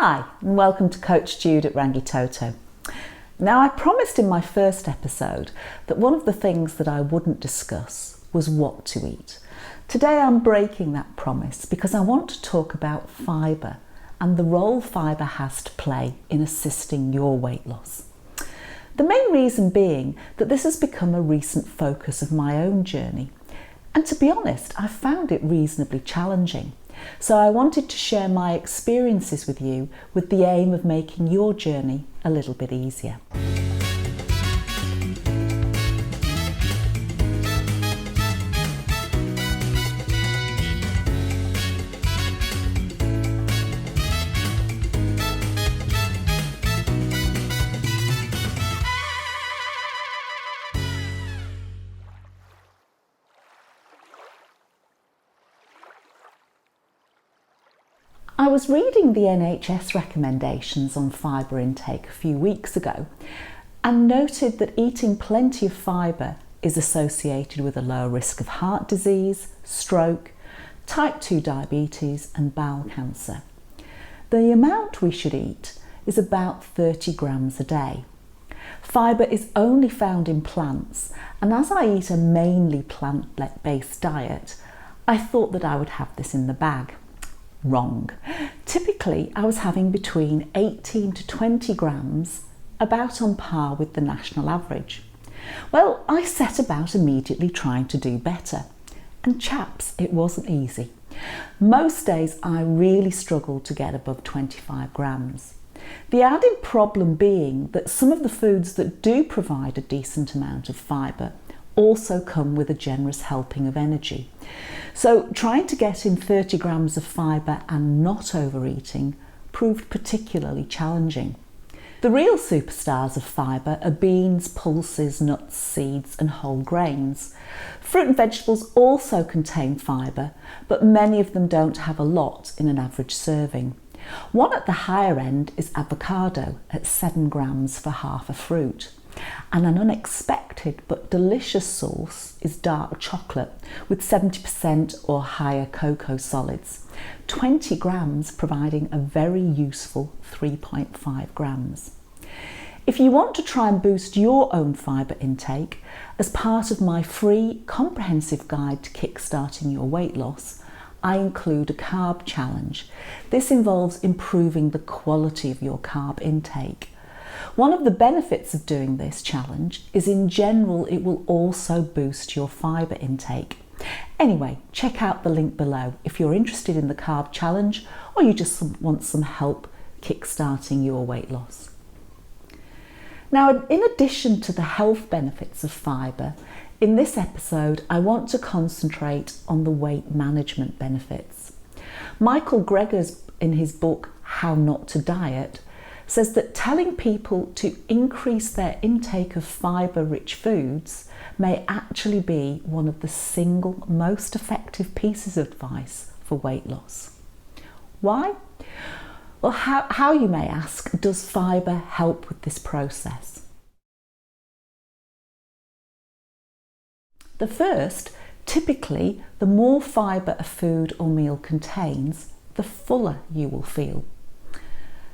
Hi, and welcome to Coach Jude at Rangitoto. Now, I promised in my first episode that one of the things that I wouldn't discuss was what to eat. Today I'm breaking that promise because I want to talk about fibre and the role fibre has to play in assisting your weight loss. The main reason being that this has become a recent focus of my own journey. And to be honest, I've found it reasonably challenging. So I wanted to share my experiences with you with the aim of making your journey a little bit easier. I was reading the NHS recommendations on fibre intake a few weeks ago and noted that eating plenty of fibre is associated with a lower risk of heart disease, stroke, type 2 diabetes and bowel cancer. The amount we should eat is about 30 grams a day. Fibre is only found in plants, and as I eat a mainly plant-based diet, I thought that I would have this in the bag. Wrong. Typically, I was having between 18 to 20 grams, about on par with the national average. Well, I set about immediately trying to do better. And chaps, it wasn't easy. Most days I really struggled to get above 25 grams. The added problem being that some of the foods that do provide a decent amount of fibre also come with a generous helping of energy. So trying to get in 30 grams of fibre and not overeating proved particularly challenging. The real superstars of fibre are beans, pulses, nuts, seeds and whole grains. Fruit and vegetables also contain fibre, but many of them don't have a lot in an average serving. One at the higher end is avocado at 7 grams for half a fruit. And an unexpected but delicious source is dark chocolate with 70% or higher cocoa solids, 20 grams providing a very useful 3.5 grams. If you want to try and boost your own fibre intake, as part of my free comprehensive guide to kickstarting your weight loss, I include a carb challenge. This involves improving the quality of your carb intake. One of the benefits of doing this challenge is in general it will also boost your fibre intake. Anyway, check out the link below if you're interested in the carb challenge or you just want some help kickstarting your weight loss. Now, in addition to the health benefits of fibre, in this episode I want to concentrate on the weight management benefits. Michael Greger's, in his book How Not to Diet, says that telling people to increase their intake of fibre-rich foods may actually be one of the single most effective pieces of advice for weight loss. Why? Well, how you may ask, does fibre help with this process? The first, typically, the more fibre a food or meal contains, the fuller you will feel.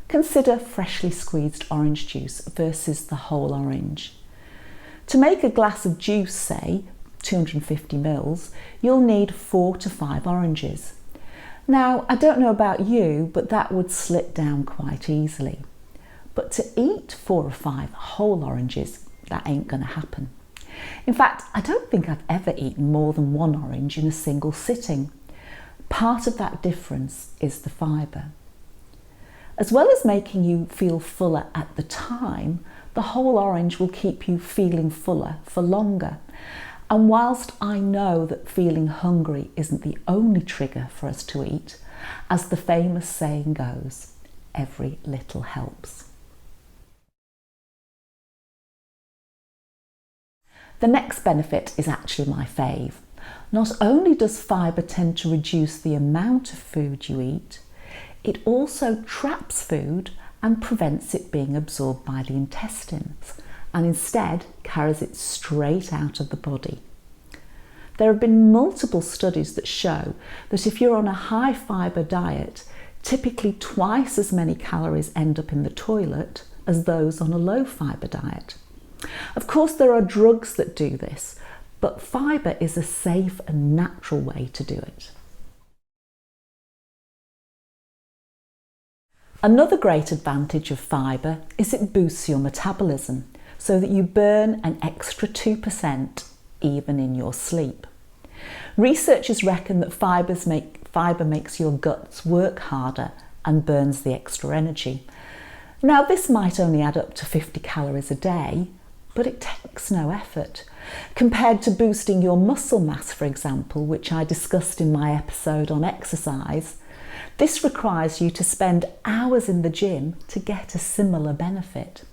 Consider freshly squeezed orange juice versus the whole orange. To make a glass of juice, say 250 ml, you'll need 4 to 5 oranges. Now, I don't know about you, but that would slip down quite easily. But to eat 4 or 5 whole oranges, that ain't going to happen. In fact, I don't think I've ever eaten more than 1 orange in a single sitting. Part of that difference is the fibre. As well as making you feel fuller at the time, the whole orange will keep you feeling fuller for longer. And whilst I know that feeling hungry isn't the only trigger for us to eat, as the famous saying goes, every little helps. The next benefit is actually my fave. Not only does fibre tend to reduce the amount of food you eat, it also traps food and prevents it being absorbed by the intestines and instead carries it straight out of the body. There have been multiple studies that show that if you're on a high fibre diet, Typically twice as many calories end up in the toilet as those on a low fibre diet. Of course, there are drugs that do this, but fibre is a safe and natural way to do it. Another great advantage of fibre is it boosts your metabolism so that you burn an extra 2% even in your sleep. Researchers reckon that fibre makes your guts work harder and burns the extra energy. Now, this might only add up to 50 calories a day, but it takes no effort. Compared to boosting your muscle mass, for example, which I discussed in my episode on exercise, this requires you to spend hours in the gym to get a similar benefit.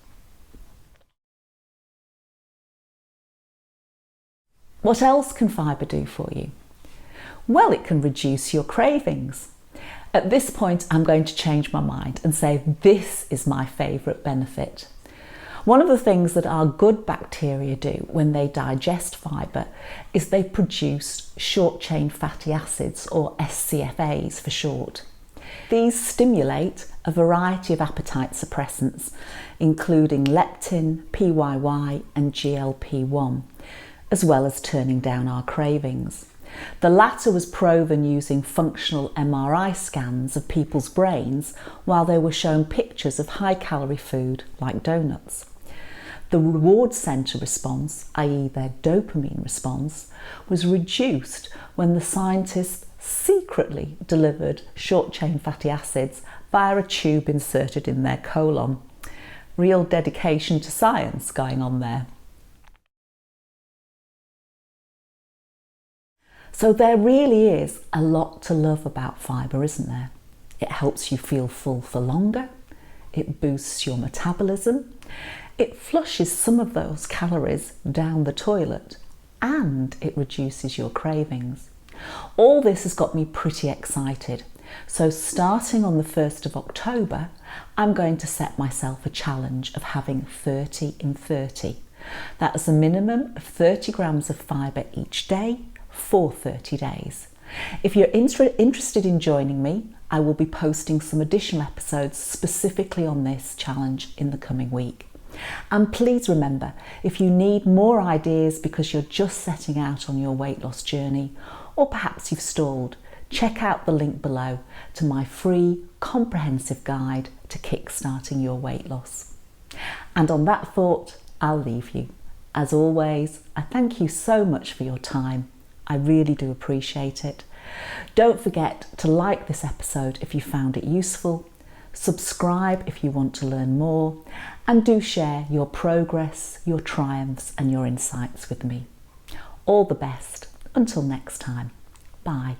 What else can fibre do for you? Well, it can reduce your cravings. At this point, I'm going to change my mind and say this is my favourite benefit. One of the things that our good bacteria do when they digest fibre is they produce short-chain fatty acids, or SCFAs for short. These stimulate a variety of appetite suppressants, including leptin, PYY and GLP-1, as well as turning down our cravings. The latter was proven using functional MRI scans of people's brains while they were shown pictures of high-calorie food like donuts. The reward centre response, i.e. their dopamine response, was reduced when the scientists secretly delivered short-chain fatty acids via a tube inserted in their colon. Real dedication to science going on there. So there really is a lot to love about fibre, isn't there? It helps you feel full for longer, it boosts your metabolism, it flushes some of those calories down the toilet, and it reduces your cravings. All this has got me pretty excited. So starting on the 1st of October, I'm going to set myself a challenge of having 30 in 30. That is a minimum of 30 grams of fibre each day for 30 days. If you're interested in joining me, I will be posting some additional episodes specifically on this challenge in the coming week. And please remember, if you need more ideas because you're just setting out on your weight loss journey, or perhaps you've stalled, check out the link below to my free comprehensive guide to kickstarting your weight loss. And on that thought, I'll leave you. As always, I thank you so much for your time. I really do appreciate it. Don't forget to like this episode if you found it useful, subscribe if you want to learn more, and do share your progress, your triumphs and your insights with me. All the best. Until next time. Bye.